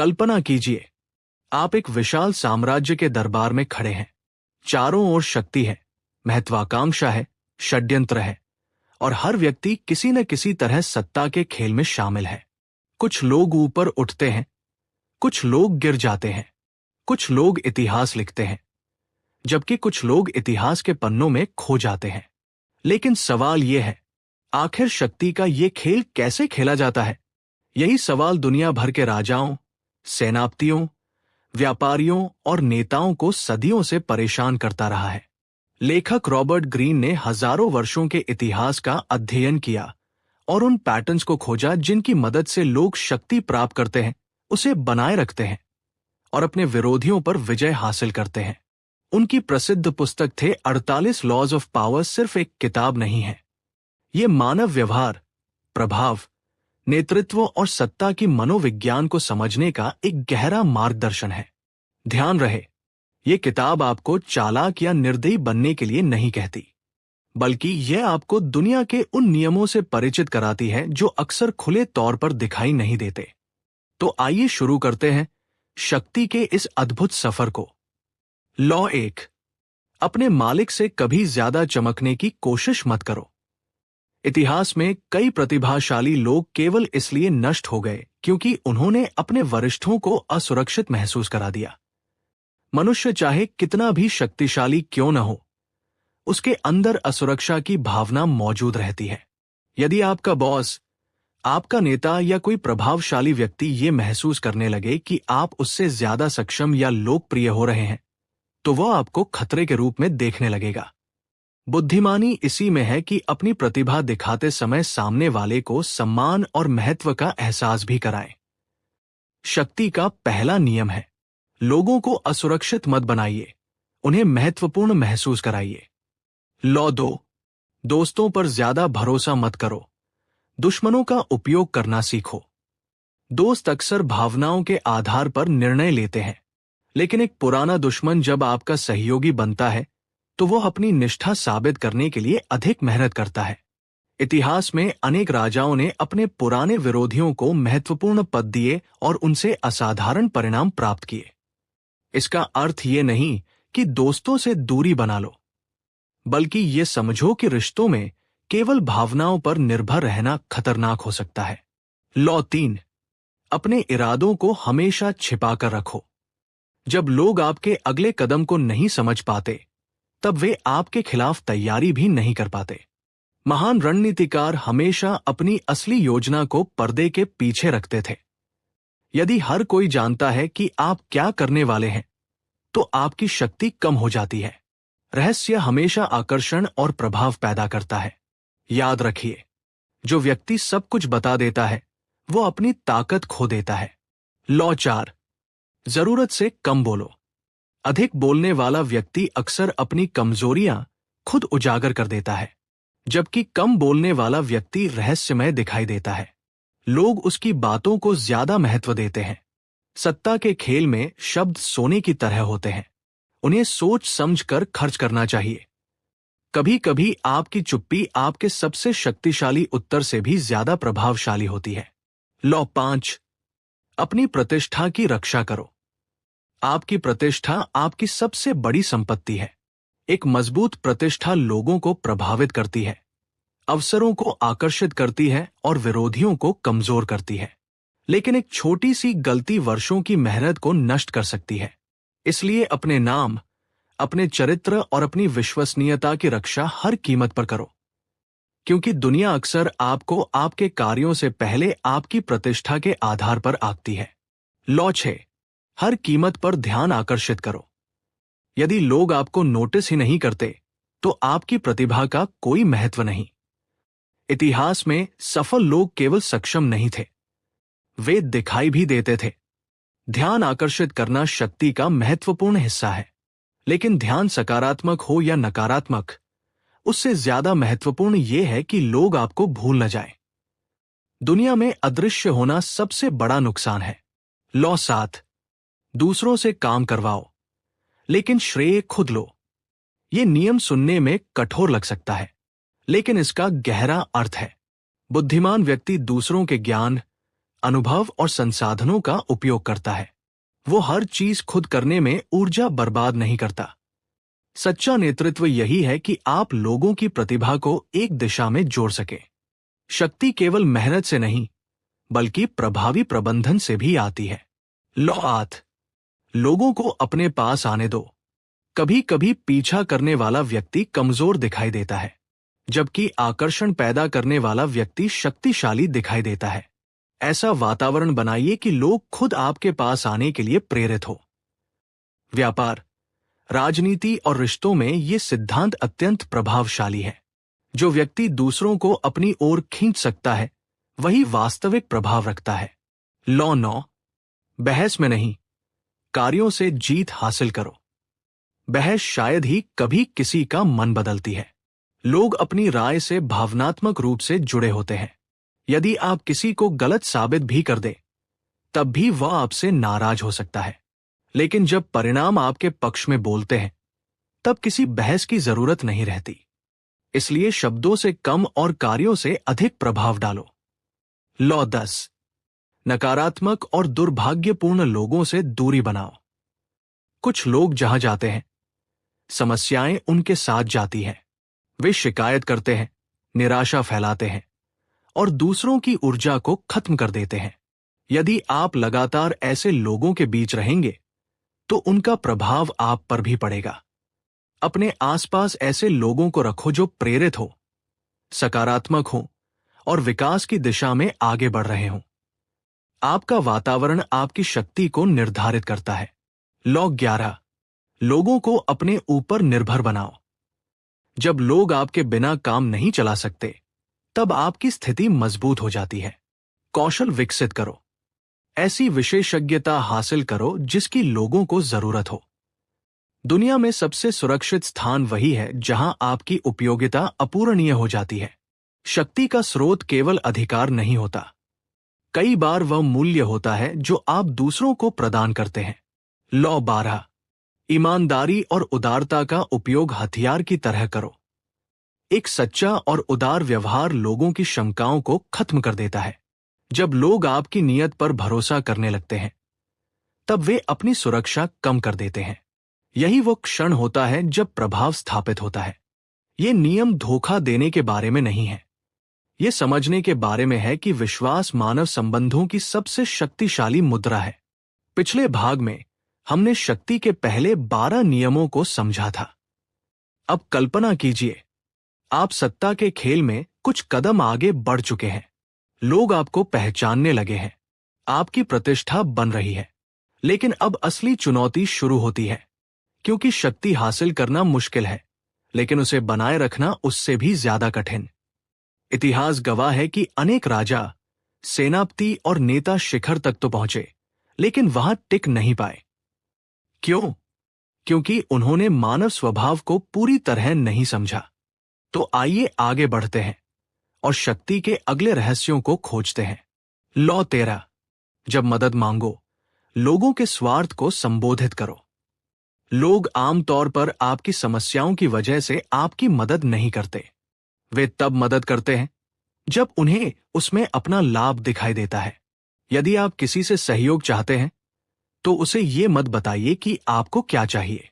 कल्पना कीजिए, आप एक विशाल साम्राज्य के दरबार में खड़े हैं। चारों ओर शक्ति है, महत्वाकांक्षा है, षड्यंत्र है, और हर व्यक्ति किसी न किसी तरह सत्ता के खेल में शामिल है। कुछ लोग ऊपर उठते हैं, कुछ लोग गिर जाते हैं, कुछ लोग इतिहास लिखते हैं, जबकि कुछ लोग इतिहास के पन्नों में खो जाते हैं। लेकिन सवाल यह है, आखिर शक्ति का ये खेल कैसे खेला जाता है? यही सवाल दुनिया भर के राजाओं, सेनापतियों, व्यापारियों और नेताओं को सदियों से परेशान करता रहा है। लेखक रॉबर्ट ग्रीन ने हजारों वर्षों के इतिहास का अध्ययन किया और उन पैटर्न्स को खोजा जिनकी मदद से लोग शक्ति प्राप्त करते हैं, उसे बनाए रखते हैं और अपने विरोधियों पर विजय हासिल करते हैं। उनकी प्रसिद्ध पुस्तक थे 48 लॉज ऑफ पावर सिर्फ एक किताब नहीं है। ये मानव व्यवहार, प्रभाव, नेतृत्व और सत्ता की मनोविज्ञान को समझने का एक गहरा मार्गदर्शन है। ध्यान रहे, ये किताब आपको चालाक या निर्दयी बनने के लिए नहीं कहती, बल्कि यह आपको दुनिया के उन नियमों से परिचित कराती है जो अक्सर खुले तौर पर दिखाई नहीं देते। तो आइए शुरू करते हैं शक्ति के इस अद्भुत सफर को। लॉ 1, अपने मालिक से कभी ज्यादा चमकने की कोशिश मत करो। इतिहास में कई प्रतिभाशाली लोग केवल इसलिए नष्ट हो गए क्योंकि उन्होंने अपने वरिष्ठों को असुरक्षित महसूस करा दिया। मनुष्य चाहे कितना भी शक्तिशाली क्यों न हो, उसके अंदर असुरक्षा की भावना मौजूद रहती है। यदि आपका बॉस, आपका नेता या कोई प्रभावशाली व्यक्ति ये महसूस करने लगे कि आप उससे ज्यादा सक्षम या लोकप्रिय हो रहे हैं, तो वह आपको खतरे के रूप में देखने लगेगा। बुद्धिमानी इसी में है कि अपनी प्रतिभा दिखाते समय सामने वाले को सम्मान और महत्व का एहसास भी कराएं। शक्ति का पहला नियम है, लोगों को असुरक्षित मत बनाइए, उन्हें महत्वपूर्ण महसूस कराइए। लॉ 2, दोस्तों पर ज्यादा भरोसा मत करो, दुश्मनों का उपयोग करना सीखो। दोस्त अक्सर भावनाओं के आधार पर निर्णय लेते हैं, लेकिन एक पुराना दुश्मन जब आपका सहयोगी बनता है तो वह अपनी निष्ठा साबित करने के लिए अधिक मेहनत करता है। इतिहास में अनेक राजाओं ने अपने पुराने विरोधियों को महत्वपूर्ण पद दिए और उनसे असाधारण परिणाम प्राप्त किए। इसका अर्थ ये नहीं कि दोस्तों से दूरी बना लो, बल्कि ये समझो कि रिश्तों में केवल भावनाओं पर निर्भर रहना खतरनाक हो सकता है। लॉ 3, अपने इरादों को हमेशा छिपाकर रखो। जब लोग आपके अगले कदम को नहीं समझ पाते, तब वे आपके खिलाफ तैयारी भी नहीं कर पाते। महान रणनीतिकार हमेशा अपनी असली योजना को पर्दे के पीछे रखते थे। यदि हर कोई जानता है कि आप क्या करने वाले हैं, तो आपकी शक्ति कम हो जाती है। रहस्य हमेशा आकर्षण और प्रभाव पैदा करता है। याद रखिए, जो व्यक्ति सब कुछ बता देता है, वो अपनी ताकत खो देता है। लॉ 4, जरूरत से कम बोलो। अधिक बोलने वाला व्यक्ति अक्सर अपनी कमजोरियां खुद उजागर कर देता है, जबकि कम बोलने वाला व्यक्ति रहस्यमय दिखाई देता है। लोग उसकी बातों को ज्यादा महत्व देते हैं। सत्ता के खेल में शब्द सोने की तरह होते हैं, उन्हें सोच समझ कर खर्च करना चाहिए। कभी कभी आपकी चुप्पी आपके सबसे शक्तिशाली उत्तर से भी ज्यादा प्रभावशाली होती है। लॉ 5, अपनी प्रतिष्ठा की रक्षा करो। आपकी प्रतिष्ठा आपकी सबसे बड़ी संपत्ति है। एक मजबूत प्रतिष्ठा लोगों को प्रभावित करती है, अवसरों को आकर्षित करती है और विरोधियों को कमजोर करती है। लेकिन एक छोटी सी गलती वर्षों की मेहनत को नष्ट कर सकती है। इसलिए अपने नाम, अपने चरित्र और अपनी विश्वसनीयता की रक्षा हर कीमत पर करो, क्योंकि दुनिया अक्सर आपको आपके कार्यों से पहले आपकी प्रतिष्ठा के आधार पर आंकती है। लॉ 6, हर कीमत पर ध्यान आकर्षित करो। यदि लोग आपको नोटिस ही नहीं करते, तो आपकी प्रतिभा का कोई महत्व नहीं। इतिहास में सफल लोग केवल सक्षम नहीं थे, वे दिखाई भी देते थे। ध्यान आकर्षित करना शक्ति का महत्वपूर्ण हिस्सा है, लेकिन ध्यान सकारात्मक हो या नकारात्मक, उससे ज्यादा महत्वपूर्ण यह है कि लोग आपको भूल न जाएं। दुनिया में अदृश्य होना सबसे बड़ा नुकसान है। लॉ 7, दूसरों से काम करवाओ, लेकिन श्रेय खुद लो। ये नियम सुनने में कठोर लग सकता है, लेकिन इसका गहरा अर्थ है। बुद्धिमान व्यक्ति दूसरों के ज्ञान, अनुभव और संसाधनों का उपयोग करता है। वो हर चीज खुद करने में ऊर्जा बर्बाद नहीं करता। सच्चा नेतृत्व यही है कि आप लोगों की प्रतिभा को एक दिशा में जोड़ सके। शक्ति केवल मेहनत से नहीं, बल्कि प्रभावी प्रबंधन से भी आती है। लौ 8, लोगों को अपने पास आने दो। कभी कभी पीछा करने वाला व्यक्ति कमजोर दिखाई देता है, जबकि आकर्षण पैदा करने वाला व्यक्ति शक्तिशाली दिखाई देता है। ऐसा वातावरण बनाइए कि लोग खुद आपके पास आने के लिए प्रेरित हो। व्यापार, राजनीति और रिश्तों में ये सिद्धांत अत्यंत प्रभावशाली है। जो व्यक्ति दूसरों को अपनी ओर खींच सकता है, वही वास्तविक प्रभाव रखता है। लौ 9, बहस में नहीं, कार्यों से जीत हासिल करो। बहस शायद ही कभी किसी का मन बदलती है। लोग अपनी राय से भावनात्मक रूप से जुड़े होते हैं। यदि आप किसी को गलत साबित भी कर दें, तब भी वह आपसे नाराज हो सकता है। लेकिन जब परिणाम आपके पक्ष में बोलते हैं, तब किसी बहस की जरूरत नहीं रहती। इसलिए शब्दों से कम और कार्यों से अधिक प्रभाव डालो। लौ 10, नकारात्मक और दुर्भाग्यपूर्ण लोगों से दूरी बनाओ। कुछ लोग जहां जाते हैं, समस्याएं उनके साथ जाती हैं। वे शिकायत करते हैं, निराशा फैलाते हैं और दूसरों की ऊर्जा को खत्म कर देते हैं। यदि आप लगातार ऐसे लोगों के बीच रहेंगे, तो उनका प्रभाव आप पर भी पड़ेगा। अपने आसपास ऐसे लोगों को रखो जो प्रेरित हो, सकारात्मक हो और विकास की दिशा में आगे बढ़ रहे हों। आपका वातावरण आपकी शक्ति को निर्धारित करता है। लौ 11, लोगों को अपने ऊपर निर्भर बनाओ। जब लोग आपके बिना काम नहीं चला सकते, तब आपकी स्थिति मजबूत हो जाती है। कौशल विकसित करो। ऐसी विशेषज्ञता हासिल करो जिसकी लोगों को जरूरत हो। दुनिया में सबसे सुरक्षित स्थान वही है जहां आपकी उपयोगिता अपूरणीय हो जाती है। शक्ति का स्रोत केवल अधिकार नहीं होता, कई बार वह मूल्य होता है जो आप दूसरों को प्रदान करते हैं। लौ 12, ईमानदारी और उदारता का उपयोग हथियार की तरह करो। एक सच्चा और उदार व्यवहार लोगों की शंकाओं को खत्म कर देता है। जब लोग आपकी नीयत पर भरोसा करने लगते हैं, तब वे अपनी सुरक्षा कम कर देते हैं। यही वो क्षण होता है जब प्रभाव स्थापित होता है। ये नियम धोखा देने के बारे में नहीं है, ये समझने के बारे में है कि विश्वास मानव संबंधों की सबसे शक्तिशाली मुद्रा है। पिछले भाग में हमने शक्ति के पहले 12 नियमों को समझा था। अब कल्पना कीजिए, आप सत्ता के खेल में कुछ कदम आगे बढ़ चुके हैं। लोग आपको पहचानने लगे हैं, आपकी प्रतिष्ठा बन रही है। लेकिन अब असली चुनौती शुरू होती है, क्योंकि शक्ति हासिल करना मुश्किल है, लेकिन उसे बनाए रखना उससे भी ज्यादा कठिन। इतिहास गवाह है कि अनेक राजा, सेनापति और नेता शिखर तक तो पहुंचे, लेकिन वहां टिक नहीं पाए। क्यों? क्योंकि उन्होंने मानव स्वभाव को पूरी तरह नहीं समझा। तो आइए आगे बढ़ते हैं और शक्ति के अगले रहस्यों को खोजते हैं। लौ 13, जब मदद मांगो, लोगों के स्वार्थ को संबोधित करो। लोग आमतौर पर आपकी समस्याओं की वजह से आपकी मदद नहीं करते। वे तब मदद करते हैं जब उन्हें उसमें अपना लाभ दिखाई देता है। यदि आप किसी से सहयोग चाहते हैं, तो उसे ये मत बताइए कि आपको क्या चाहिए,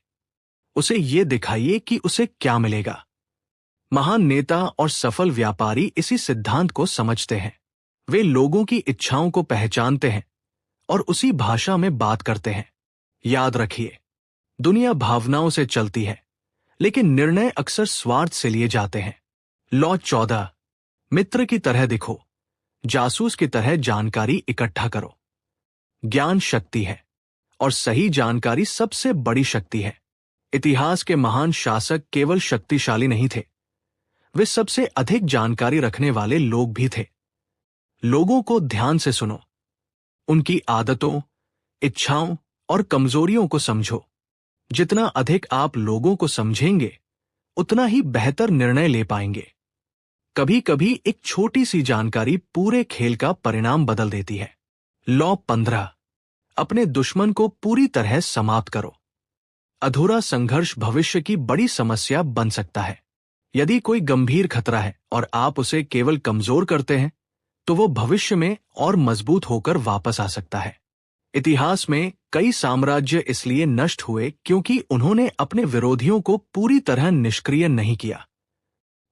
उसे ये दिखाइए कि उसे क्या मिलेगा। महान नेता और सफल व्यापारी इसी सिद्धांत को समझते हैं। वे लोगों की इच्छाओं को पहचानते हैं और उसी भाषा में बात करते हैं। याद रखिए, दुनिया भावनाओं से चलती है, लेकिन निर्णय अक्सर स्वार्थ से लिए जाते हैं। लौ 14, मित्र की तरह दिखो, जासूस की तरह जानकारी इकट्ठा करो। ज्ञान शक्ति है और सही जानकारी सबसे बड़ी शक्ति है। इतिहास के महान शासक केवल शक्तिशाली नहीं थे, वे सबसे अधिक जानकारी रखने वाले लोग भी थे। लोगों को ध्यान से सुनो, उनकी आदतों, इच्छाओं और कमजोरियों को समझो। जितना अधिक आप लोगों को समझेंगे, उतना ही बेहतर निर्णय ले पाएंगे। कभी कभी एक छोटी सी जानकारी पूरे खेल का परिणाम बदल देती है। लौ 15, अपने दुश्मन को पूरी तरह समाप्त करो। अधूरा संघर्ष भविष्य की बड़ी समस्या बन सकता है। यदि कोई गंभीर खतरा है और आप उसे केवल कमजोर करते हैं, तो वो भविष्य में और मजबूत होकर वापस आ सकता है। इतिहास में कई साम्राज्य इसलिए नष्ट हुए क्योंकि उन्होंने अपने विरोधियों को पूरी तरह निष्क्रिय नहीं किया।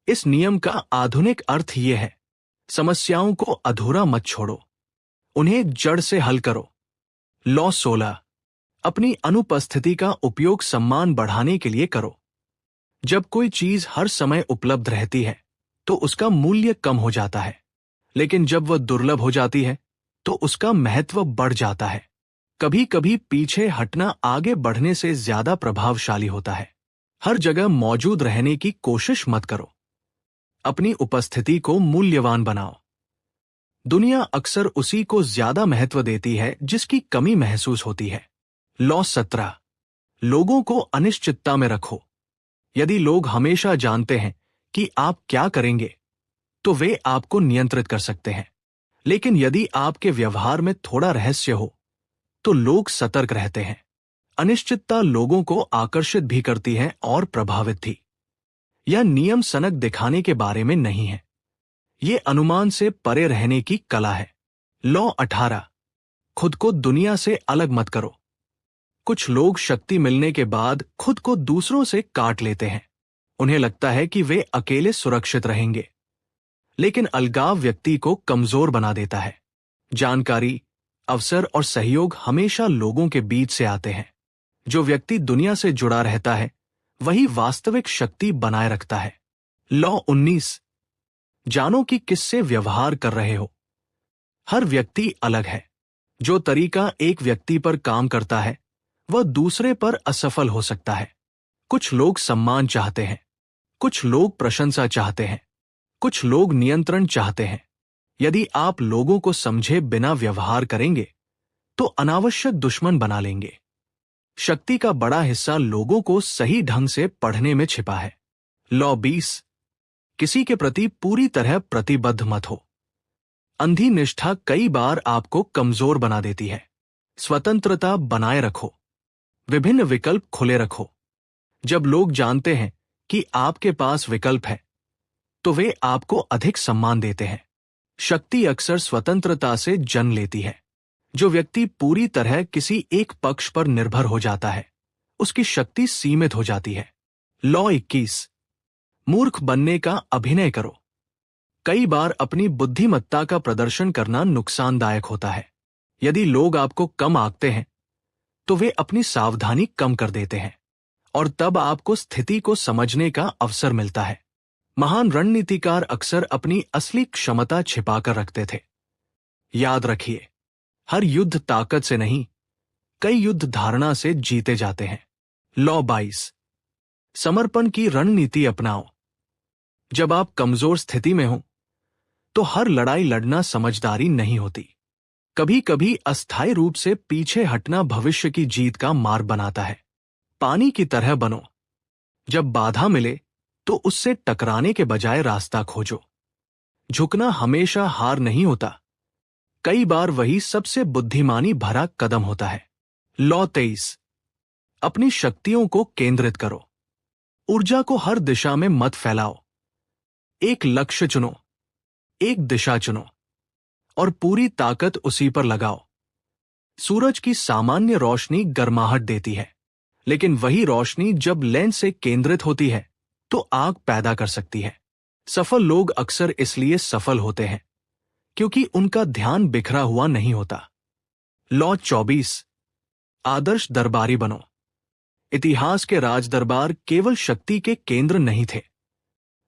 इस नियम का आधुनिक अर्थ ये है, समस्याओं को अधूरा मत छोड़ो, उन्हें जड़ से हल करो। लॉ 16, अपनी अनुपस्थिति का उपयोग सम्मान बढ़ाने के लिए करो। जब कोई चीज हर समय उपलब्ध रहती है तो उसका मूल्य कम हो जाता है, लेकिन जब वह दुर्लभ हो जाती है तो उसका महत्व बढ़ जाता है। कभी कभी पीछे हटना आगे बढ़ने से ज्यादा प्रभावशाली होता है। हर जगह मौजूद रहने की कोशिश मत करो, अपनी उपस्थिति को मूल्यवान बनाओ। दुनिया अक्सर उसी को ज्यादा महत्व देती है जिसकी कमी महसूस होती है। लॉ 17, लोगों को अनिश्चितता में रखो। यदि लोग हमेशा जानते हैं कि आप क्या करेंगे तो वे आपको नियंत्रित कर सकते हैं, लेकिन यदि आपके व्यवहार में थोड़ा रहस्य हो तो लोग सतर्क रहते हैं। अनिश्चितता लोगों को आकर्षित भी करती है और प्रभावित भी। यह नियम सनक दिखाने के बारे में नहीं है, ये अनुमान से परे रहने की कला है। लॉ 18, खुद को दुनिया से अलग मत करो। कुछ लोग शक्ति मिलने के बाद खुद को दूसरों से काट लेते हैं। उन्हें लगता है कि वे अकेले सुरक्षित रहेंगे, लेकिन अलगाव व्यक्ति को कमजोर बना देता है। जानकारी, अवसर और सहयोग हमेशा लोगों के बीच से आते हैं। जो व्यक्ति दुनिया से जुड़ा रहता है वही वास्तविक शक्ति बनाए रखता है। लॉ 19, जानो कि किससे व्यवहार कर रहे हो। हर व्यक्ति अलग है। जो तरीका एक व्यक्ति पर काम करता है वह दूसरे पर असफल हो सकता है। कुछ लोग सम्मान चाहते हैं, कुछ लोग प्रशंसा चाहते हैं, कुछ लोग नियंत्रण चाहते हैं। यदि आप लोगों को समझे बिना व्यवहार करेंगे तो अनावश्यक दुश्मन बना लेंगे। शक्ति का बड़ा हिस्सा लोगों को सही ढंग से पढ़ने में छिपा है। लॉ 20, किसी के प्रति पूरी तरह प्रतिबद्ध मत हो। अंधी निष्ठा कई बार आपको कमजोर बना देती है। स्वतंत्रता बनाए रखो, विभिन्न विकल्प खुले रखो। जब लोग जानते हैं कि आपके पास विकल्प है तो वे आपको अधिक सम्मान देते हैं। शक्ति अक्सर स्वतंत्रता से जन्म लेती है। जो व्यक्ति पूरी तरह किसी एक पक्ष पर निर्भर हो जाता है उसकी शक्ति सीमित हो जाती है। लॉ 21, मूर्ख बनने का अभिनय करो। कई बार अपनी बुद्धिमत्ता का प्रदर्शन करना नुकसानदायक होता है। यदि लोग आपको कम आंकते हैं तो वे अपनी सावधानी कम कर देते हैं और तब आपको स्थिति को समझने का अवसर मिलता है। महान रणनीतिकार अक्सर अपनी असली क्षमता छिपाकर रखते थे। याद रखिए, हर युद्ध ताकत से नहीं, कई युद्ध धारणा से जीते जाते हैं। लॉ 22, समर्पण की रणनीति अपनाओ। जब आप कमजोर स्थिति में हो तो हर लड़ाई लड़ना समझदारी नहीं होती। कभी कभी अस्थायी रूप से पीछे हटना भविष्य की जीत का मार्ग बनाता है। पानी की तरह बनो। जब बाधा मिले तो उससे टकराने के बजाय रास्ता खोजो। झुकना हमेशा हार नहीं होता, कई बार वही सबसे बुद्धिमानी भरा कदम होता है। लॉ 23, अपनी शक्तियों को केंद्रित करो। ऊर्जा को हर दिशा में मत फैलाओ। एक लक्ष्य चुनो, एक दिशा चुनो और पूरी ताकत उसी पर लगाओ। सूरज की सामान्य रोशनी गर्माहट देती है, लेकिन वही रोशनी जब लेंस से केंद्रित होती है तो आग पैदा कर सकती है। सफल लोग अक्सर इसलिए सफल होते हैं क्योंकि उनका ध्यान बिखरा हुआ नहीं होता। लॉ 24, आदर्श दरबारी बनो। इतिहास के राजदरबार केवल शक्ति के केंद्र नहीं थे,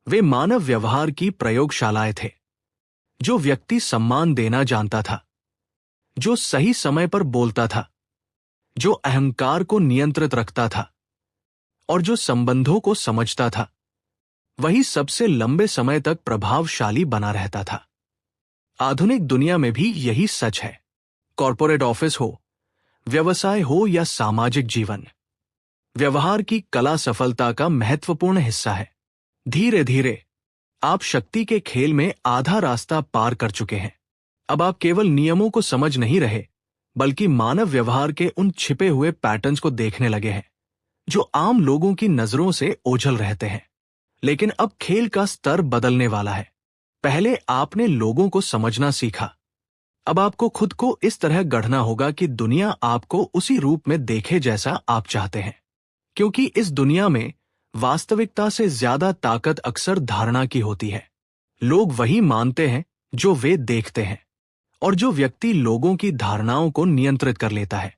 वे मानव व्यवहार की प्रयोगशालाएं थे। जो व्यक्ति सम्मान देना जानता था, जो सही समय पर बोलता था, जो अहंकार को नियंत्रित रखता था और जो संबंधों को समझता था, वही सबसे लंबे समय तक प्रभावशाली बना रहता था। आधुनिक दुनिया में भी यही सच है। कॉर्पोरेट ऑफिस हो, व्यवसाय हो या सामाजिक जीवन, व्यवहार की कला सफलता का महत्वपूर्ण हिस्सा है। धीरे धीरे आप शक्ति के खेल में आधा रास्ता पार कर चुके हैं। अब आप केवल नियमों को समझ नहीं रहे, बल्कि मानव व्यवहार के उन छिपे हुए पैटर्न्स को देखने लगे हैं जो आम लोगों की नजरों से ओझल रहते हैं। लेकिन अब खेल का स्तर बदलने वाला है। पहले आपने लोगों को समझना सीखा, अब आपको खुद को इस तरह गढ़ना होगा कि दुनिया आपको उसी रूप में देखे जैसा आप चाहते हैं। क्योंकि इस दुनिया में वास्तविकता से ज्यादा ताकत अक्सर धारणा की होती है। लोग वही मानते हैं जो वे देखते हैं, और जो व्यक्ति लोगों की धारणाओं को नियंत्रित कर लेता है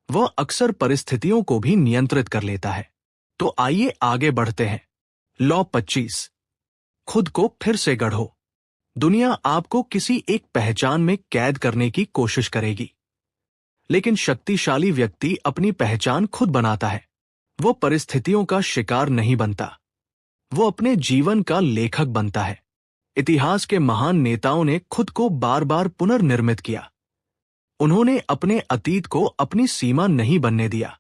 वह अक्सर परिस्थितियों को भी नियंत्रित कर लेता है। तो आइए आगे बढ़ते हैं। लॉ 25, खुद को फिर से गढ़ो। दुनिया आपको किसी एक पहचान में कैद करने की कोशिश करेगी, लेकिन शक्तिशाली व्यक्ति अपनी पहचान खुद बनाता है। वो परिस्थितियों का शिकार नहीं बनता, वो अपने जीवन का लेखक बनता है। इतिहास के महान नेताओं ने खुद को बार बार पुनर्निर्मित किया। उन्होंने अपने अतीत को अपनी सीमा नहीं बनने दिया।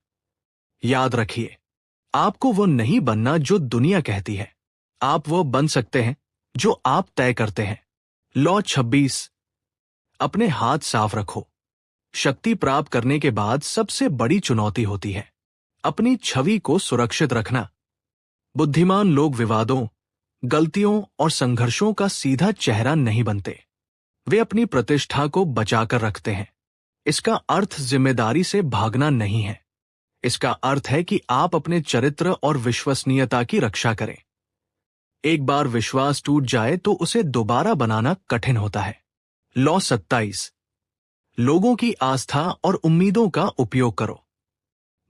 याद रखिए, आपको वो नहीं बनना जो दुनिया कहती है, आप वो बन सकते हैं जो आप तय करते हैं। लॉ 26, अपने हाथ साफ रखो। शक्ति प्राप्त करने के बाद सबसे बड़ी चुनौती होती है अपनी छवि को सुरक्षित रखना। बुद्धिमान लोग विवादों, गलतियों और संघर्षों का सीधा चेहरा नहीं बनते, वे अपनी प्रतिष्ठा को बचाकर रखते हैं। इसका अर्थ जिम्मेदारी से भागना नहीं है, इसका अर्थ है कि आप अपने चरित्र और विश्वसनीयता की रक्षा करें। एक बार विश्वास टूट जाए तो उसे दोबारा बनाना कठिन होता है। लॉ 27, लोगों की आस्था और उम्मीदों का उपयोग करो।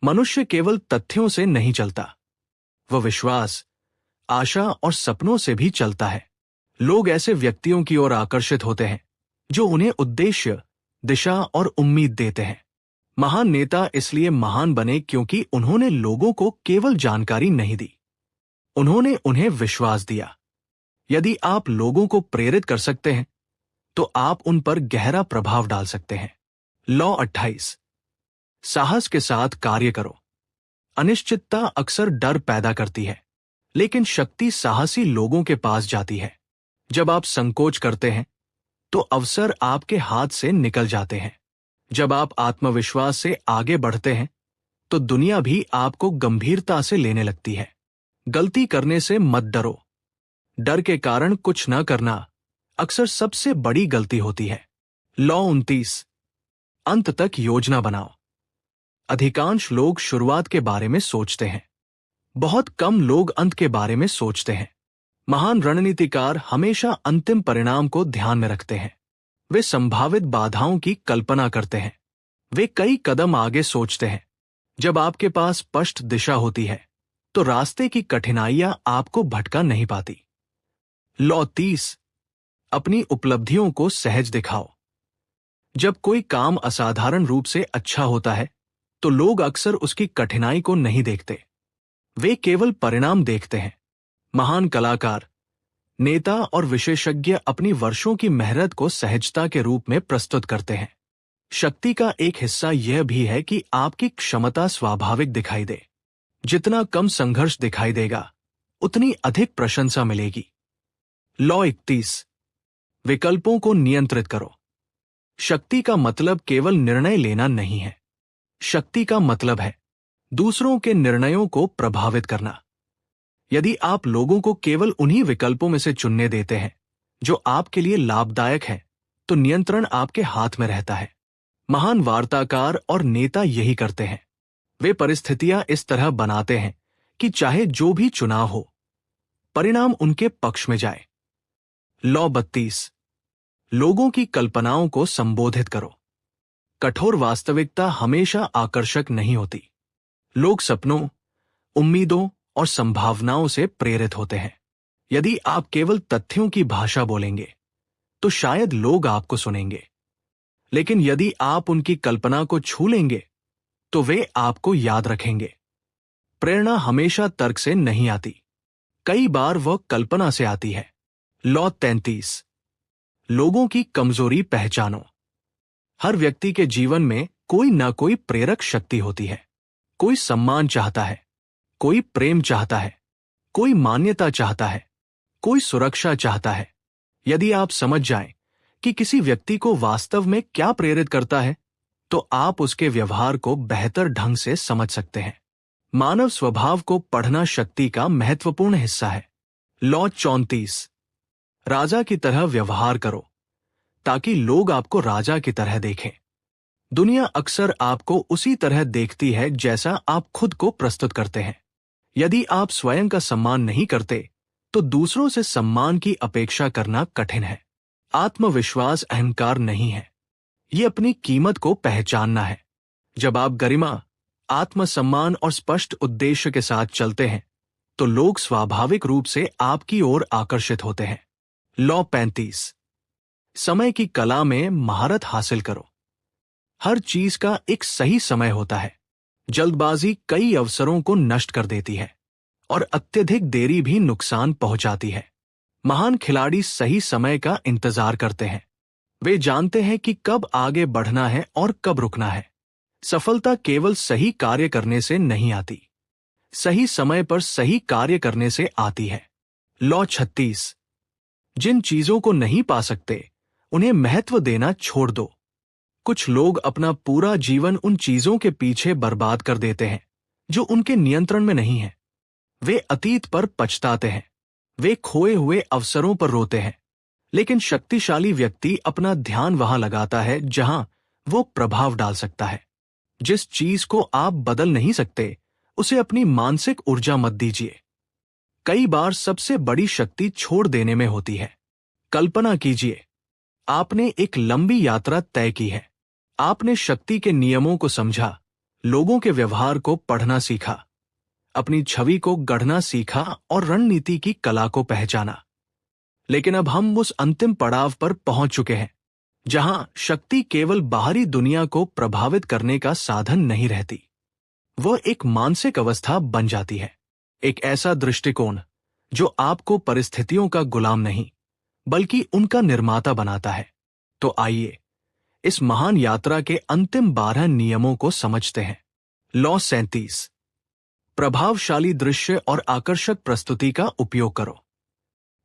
मनुष्य केवल तथ्यों से नहीं चलता, वह विश्वास, आशा और सपनों से भी चलता है। लोग ऐसे व्यक्तियों की ओर आकर्षित होते हैं जो उन्हें उद्देश्य, दिशा और उम्मीद देते हैं। महान नेता इसलिए महान बने क्योंकि उन्होंने लोगों को केवल जानकारी नहीं दी, उन्होंने उन्हें विश्वास दिया। यदि आप लोगों को प्रेरित कर सकते हैं तो आप उन पर गहरा प्रभाव डाल सकते हैं। लॉ 28, साहस के साथ कार्य करो। अनिश्चितता अक्सर डर पैदा करती है, लेकिन शक्ति साहसी लोगों के पास जाती है। जब आप संकोच करते हैं तो अवसर आपके हाथ से निकल जाते हैं। जब आप आत्मविश्वास से आगे बढ़ते हैं तो दुनिया भी आपको गंभीरता से लेने लगती है। गलती करने से मत डरो। डर के कारण कुछ न करना अक्सर सबसे बड़ी गलती होती है। लॉ 29, अंत तक योजना बनाओ। अधिकांश लोग शुरुआत के बारे में सोचते हैं, बहुत कम लोग अंत के बारे में सोचते हैं। महान रणनीतिकार हमेशा अंतिम परिणाम को ध्यान में रखते हैं। वे संभावित बाधाओं की कल्पना करते हैं, वे कई कदम आगे सोचते हैं। जब आपके पास स्पष्ट दिशा होती है तो रास्ते की कठिनाइयां आपको भटका नहीं पाती। लॉ 30, अपनी उपलब्धियों को सहज दिखाओ। जब कोई काम असाधारण रूप से अच्छा होता है तो लोग अक्सर उसकी कठिनाई को नहीं देखते, वे केवल परिणाम देखते हैं। महान कलाकार, नेता और विशेषज्ञ अपनी वर्षों की मेहनत को सहजता के रूप में प्रस्तुत करते हैं। शक्ति का एक हिस्सा यह भी है कि आपकी क्षमता स्वाभाविक दिखाई दे। जितना कम संघर्ष दिखाई देगा उतनी अधिक प्रशंसा मिलेगी। लॉ 31, विकल्पों को नियंत्रित करो। शक्ति का मतलब केवल निर्णय लेना नहीं है, शक्ति का मतलब है दूसरों के निर्णयों को प्रभावित करना। यदि आप लोगों को केवल उन्हीं विकल्पों में से चुनने देते हैं जो आपके लिए लाभदायक है तो नियंत्रण आपके हाथ में रहता है। महान वार्ताकार और नेता यही करते हैं, वे परिस्थितियां इस तरह बनाते हैं कि चाहे जो भी चुनाव हो, परिणाम उनके पक्ष में जाए। लॉ 32, लोगों की कल्पनाओं को संबोधित करो। कठोर वास्तविकता हमेशा आकर्षक नहीं होती। लोग सपनों, उम्मीदों और संभावनाओं से प्रेरित होते हैं। यदि आप केवल तथ्यों की भाषा बोलेंगे तो शायद लोग आपको सुनेंगे, लेकिन यदि आप उनकी कल्पना को छू लेंगे तो वे आपको याद रखेंगे। प्रेरणा हमेशा तर्क से नहीं आती, कई बार वह कल्पना से आती है। लॉ 33, लोगों की कमजोरी पहचानो। हर व्यक्ति के जीवन में कोई ना कोई प्रेरक शक्ति होती है। कोई सम्मान चाहता है, कोई प्रेम चाहता है, कोई मान्यता चाहता है, कोई सुरक्षा चाहता है। यदि आप समझ जाएं कि किसी व्यक्ति को वास्तव में क्या प्रेरित करता है तो आप उसके व्यवहार को बेहतर ढंग से समझ सकते हैं। मानव स्वभाव को पढ़ना शक्ति का महत्वपूर्ण हिस्सा है। लॉ 34, राजा की तरह व्यवहार करो ताकि लोग आपको राजा की तरह देखें। दुनिया अक्सर आपको उसी तरह देखती है जैसा आप खुद को प्रस्तुत करते हैं। यदि आप स्वयं का सम्मान नहीं करते तो दूसरों से सम्मान की अपेक्षा करना कठिन है। आत्मविश्वास अहंकार नहीं है, ये अपनी कीमत को पहचानना है। जब आप गरिमा, आत्मसम्मान और स्पष्ट उद्देश्य के साथ चलते हैं तो लोग स्वाभाविक रूप से आपकी ओर आकर्षित होते हैं। लॉ 35, समय की कला में महारत हासिल करो। हर चीज का एक सही समय होता है। जल्दबाजी कई अवसरों को नष्ट कर देती है और अत्यधिक देरी भी नुकसान पहुंचाती है। महान खिलाड़ी सही समय का इंतजार करते हैं। वे जानते हैं कि कब आगे बढ़ना है और कब रुकना है। सफलता केवल सही कार्य करने से नहीं आती, सही समय पर सही कार्य करने से आती है। लॉ 36, जिन चीजों को नहीं पा सकते उन्हें महत्व देना छोड़ दो। कुछ लोग अपना पूरा जीवन उन चीजों के पीछे बर्बाद कर देते हैं जो उनके नियंत्रण में नहीं है। वे अतीत पर पछताते हैं, वे खोए हुए अवसरों पर रोते हैं। लेकिन शक्तिशाली व्यक्ति अपना ध्यान वहां लगाता है जहां वो प्रभाव डाल सकता है। जिस चीज को आप बदल नहीं सकते उसे अपनी मानसिक ऊर्जा मत दीजिए। कई बार सबसे बड़ी शक्ति छोड़ देने में होती है। कल्पना कीजिए, आपने एक लंबी यात्रा तय की है। आपने शक्ति के नियमों को समझा, लोगों के व्यवहार को पढ़ना सीखा, अपनी छवि को गढ़ना सीखा और रणनीति की कला को पहचाना। लेकिन अब हम उस अंतिम पड़ाव पर पहुंच चुके हैं जहां शक्ति केवल बाहरी दुनिया को प्रभावित करने का साधन नहीं रहती, वह एक मानसिक अवस्था बन जाती है। एक ऐसा दृष्टिकोण जो आपको परिस्थितियों का गुलाम नहीं बल्कि उनका निर्माता बनाता है। तो आइए इस महान यात्रा के अंतिम 12 नियमों को समझते हैं। लॉ 37, प्रभावशाली दृश्य और आकर्षक प्रस्तुति का उपयोग करो।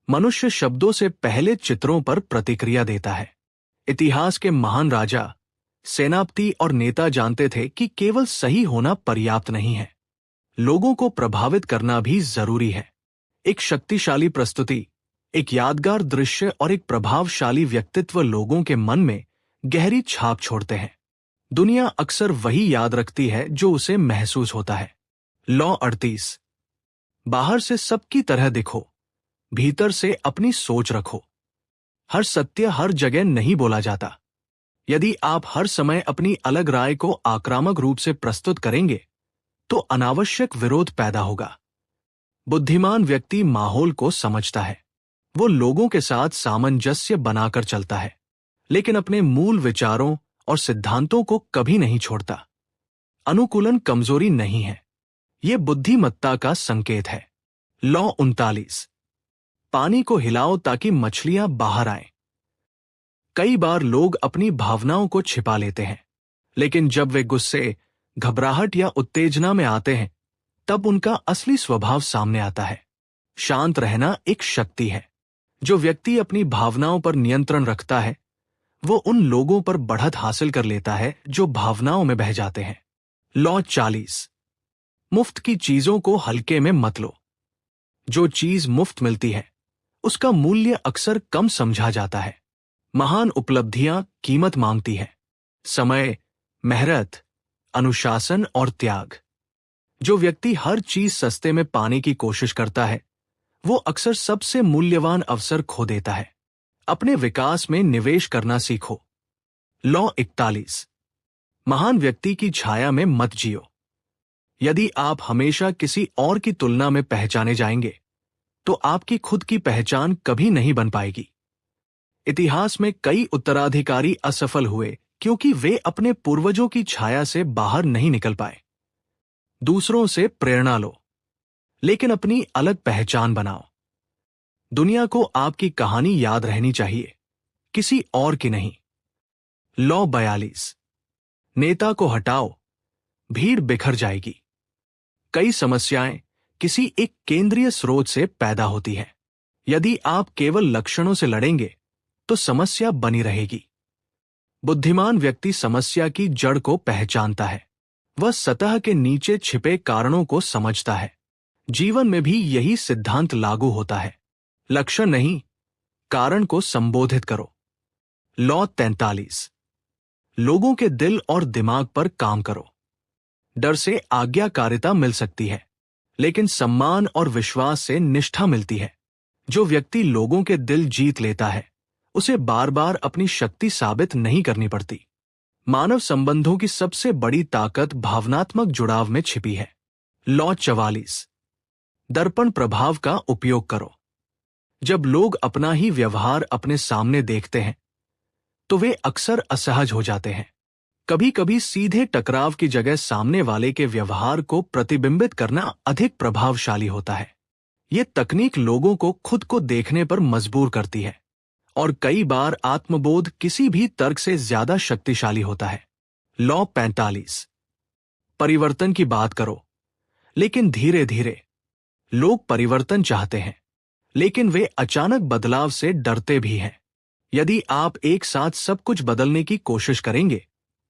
मनुष्य शब्दों से पहले चित्रों पर प्रतिक्रिया देता है। इतिहास के महान राजा, सेनापति और नेता जानते थे कि केवल सही होना पर्याप्त नहीं है, लोगों को प्रभावित करना भी जरूरी है। एक शक्तिशाली प्रस्तुति, एक यादगार दृश्य और एक प्रभावशाली व्यक्तित्व लोगों के मन में गहरी छाप छोड़ते हैं। दुनिया अक्सर वही याद रखती है जो उसे महसूस होता है। लॉ 38, बाहर से सबकी तरह दिखो, भीतर से अपनी सोच रखो। हर सत्य हर जगह नहीं बोला जाता। यदि आप हर समय अपनी अलग राय को आक्रामक रूप से प्रस्तुत करेंगे तो अनावश्यक विरोध पैदा होगा। बुद्धिमान व्यक्ति माहौल को समझता है, वो लोगों के साथ सामंजस्य बनाकर चलता है, लेकिन अपने मूल विचारों और सिद्धांतों को कभी नहीं छोड़ता। अनुकूलन कमजोरी नहीं है, ये बुद्धिमत्ता का संकेत है। लॉ 39, पानी को हिलाओ ताकि मछलियां बाहर आएं। कई बार लोग अपनी भावनाओं को छिपा लेते हैं, लेकिन जब वे गुस्से, घबराहट या उत्तेजना में आते हैं तब उनका असली स्वभाव सामने आता है। शांत रहना एक शक्ति है। जो व्यक्ति अपनी भावनाओं पर नियंत्रण रखता है वो उन लोगों पर बढ़त हासिल कर लेता है जो भावनाओं में बह जाते हैं। लॉ 40, मुफ्त की चीजों को हल्के में मत लो। जो चीज मुफ्त मिलती है उसका मूल्य अक्सर कम समझा जाता है। महान उपलब्धियां कीमत मांगती हैं, समय, मेहनत, अनुशासन और त्याग। जो व्यक्ति हर चीज सस्ते में पाने की कोशिश करता है वो अक्सर सबसे मूल्यवान अवसर खो देता है। अपने विकास में निवेश करना सीखो। लॉ 41, महान व्यक्ति की छाया में मत जियो। यदि आप हमेशा किसी और की तुलना में पहचाने जाएंगे तो आपकी खुद की पहचान कभी नहीं बन पाएगी। इतिहास में कई उत्तराधिकारी असफल हुए क्योंकि वे अपने पूर्वजों की छाया से बाहर नहीं निकल पाए। दूसरों से प्रेरणा लो, लेकिन अपनी अलग पहचान बनाओ। दुनिया को आपकी कहानी याद रहनी चाहिए, किसी और की नहीं। लॉ 42, नेता को हटाओ, भीड़ बिखर जाएगी। कई समस्याएं किसी एक केंद्रीय स्रोत से पैदा होती है। यदि आप केवल लक्षणों से लड़ेंगे तो समस्या बनी रहेगी। बुद्धिमान व्यक्ति समस्या की जड़ को पहचानता है, वह सतह के नीचे छिपे कारणों को समझता है। जीवन में भी यही सिद्धांत लागू होता है। लक्षण नहीं, कारण को संबोधित करो। लॉ 43। लोगों के दिल और दिमाग पर काम करो। डर से आज्ञाकारिता मिल सकती है, लेकिन सम्मान और विश्वास से निष्ठा मिलती है। जो व्यक्ति लोगों के दिल जीत लेता है, उसे बार बार अपनी शक्ति साबित नहीं करनी पड़ती। मानव संबंधों की सबसे बड़ी ताकत भावनात्मक जुड़ाव में छिपी है। लॉ 44। दर्पण प्रभाव का उपयोग करो। जब लोग अपना ही व्यवहार अपने सामने देखते हैं, तो वे अक्सर असहज हो जाते हैं। कभी कभी सीधे टकराव की जगह सामने वाले के व्यवहार को प्रतिबिंबित करना अधिक प्रभावशाली होता है। ये तकनीक लोगों को खुद को देखने पर मजबूर करती है, और कई बार आत्मबोध किसी भी तर्क से ज्यादा शक्तिशाली होता है। लॉ 45। परिवर्तन की बात करो, लेकिन धीरे धीरे। लोग परिवर्तन चाहते हैं, लेकिन वे अचानक बदलाव से डरते भी हैं। यदि आप एक साथ सब कुछ बदलने की कोशिश करेंगे,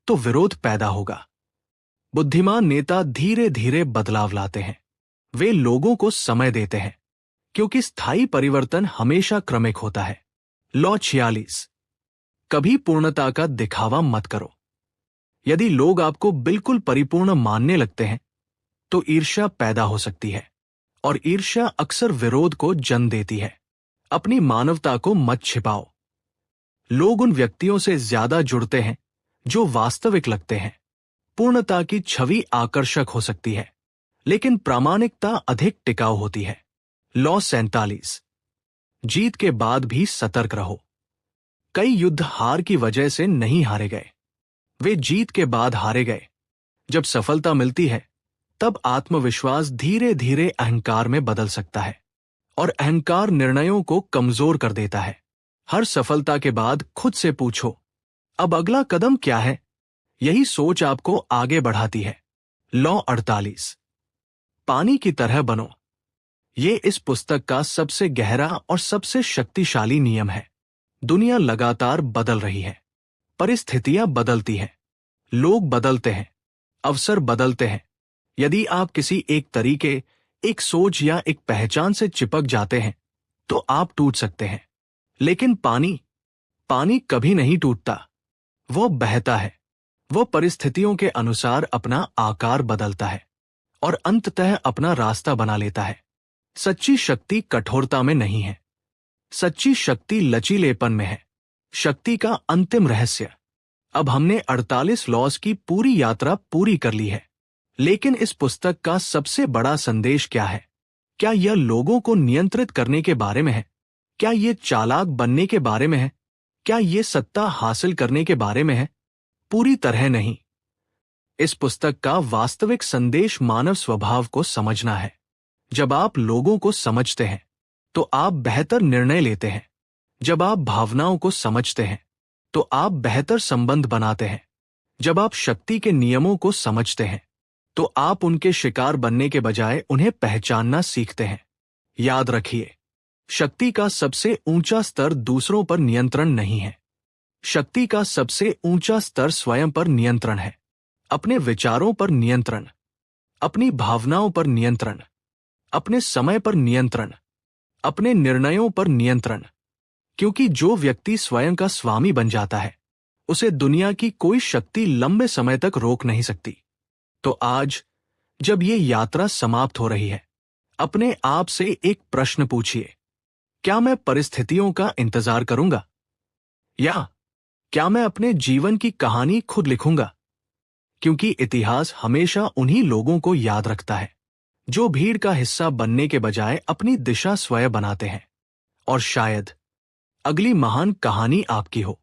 तो विरोध पैदा होगा। बुद्धिमान नेता धीरे धीरे बदलाव लाते हैं। वे लोगों को समय देते हैं, क्योंकि स्थायी परिवर्तन हमेशा क्रमिक होता है। लॉ 46। कभी पूर्णता का दिखावा मत करो। यदि लोग आपको बिल्कुल परिपूर्ण मानने लगते हैं, तो ईर्ष्या पैदा हो सकती है, और ईर्ष्या अक्सर विरोध को जन्म देती है। अपनी मानवता को मत छिपाओ। लोग उन व्यक्तियों से ज्यादा जुड़ते हैं जो वास्तविक लगते हैं। पूर्णता की छवि आकर्षक हो सकती है, लेकिन प्रामाणिकता अधिक टिकाऊ होती है। लॉ 47। जीत के बाद भी सतर्क रहो। कई युद्ध हार की वजह से नहीं हारे गए, वे जीत के बाद हारे गए। जब सफलता मिलती है, तब आत्मविश्वास धीरे धीरे अहंकार में बदल सकता है, और अहंकार निर्णयों को कमजोर कर देता है। हर सफलता के बाद खुद से पूछो, अब अगला कदम क्या है? यही सोच आपको आगे बढ़ाती है। लॉ 48। पानी की तरह बनो। ये इस पुस्तक का सबसे गहरा और सबसे शक्तिशाली नियम है। दुनिया लगातार बदल रही है, परिस्थितियां बदलती हैं, लोग बदलते हैं, अवसर बदलते हैं। यदि आप किसी एक तरीके, एक सोच या एक पहचान से चिपक जाते हैं, तो आप टूट सकते हैं। लेकिन पानी कभी नहीं टूटता। वो बहता है, वो परिस्थितियों के अनुसार अपना आकार बदलता है, और अंततः अपना रास्ता बना लेता है। सच्ची शक्ति कठोरता में नहीं है, सच्ची शक्ति लचीलेपन में है। शक्ति का अंतिम रहस्य। अब हमने 48 लॉज की पूरी यात्रा पूरी कर ली है, लेकिन इस पुस्तक का सबसे बड़ा संदेश क्या है? क्या यह लोगों को नियंत्रित करने के बारे में है? क्या ये चालाक बनने के बारे में है? क्या ये सत्ता हासिल करने के बारे में है? पूरी तरह नहीं। इस पुस्तक का वास्तविक संदेश मानव स्वभाव को समझना है। जब आप लोगों को समझते हैं, तो आप बेहतर निर्णय लेते हैं। जब आप भावनाओं को समझते हैं, तो आप बेहतर संबंध बनाते हैं। जब आप शक्ति के नियमों को समझते हैं, तो आप उनके शिकार बनने के बजाय उन्हें पहचानना सीखते हैं। याद रखिए, शक्ति का सबसे ऊंचा स्तर दूसरों पर नियंत्रण नहीं है। शक्ति का सबसे ऊंचा स्तर स्वयं पर नियंत्रण है। अपने विचारों पर नियंत्रण, अपनी भावनाओं पर नियंत्रण, अपने समय पर नियंत्रण, अपने निर्णयों पर नियंत्रण। क्योंकि जो व्यक्ति स्वयं का स्वामी बन जाता है, उसे दुनिया की कोई शक्ति लंबे समय तक रोक नहीं सकती। तो आज, जब ये यात्रा समाप्त हो रही है, अपने आप से एक प्रश्न पूछिए। क्या मैं परिस्थितियों का इंतजार करूंगा? या क्या मैं अपने जीवन की कहानी खुद लिखूंगा? क्योंकि इतिहास हमेशा उन्हीं लोगों को याद रखता है जो भीड़ का हिस्सा बनने के बजाय अपनी दिशा स्वयं बनाते हैं। और शायद अगली महान कहानी आपकी हो।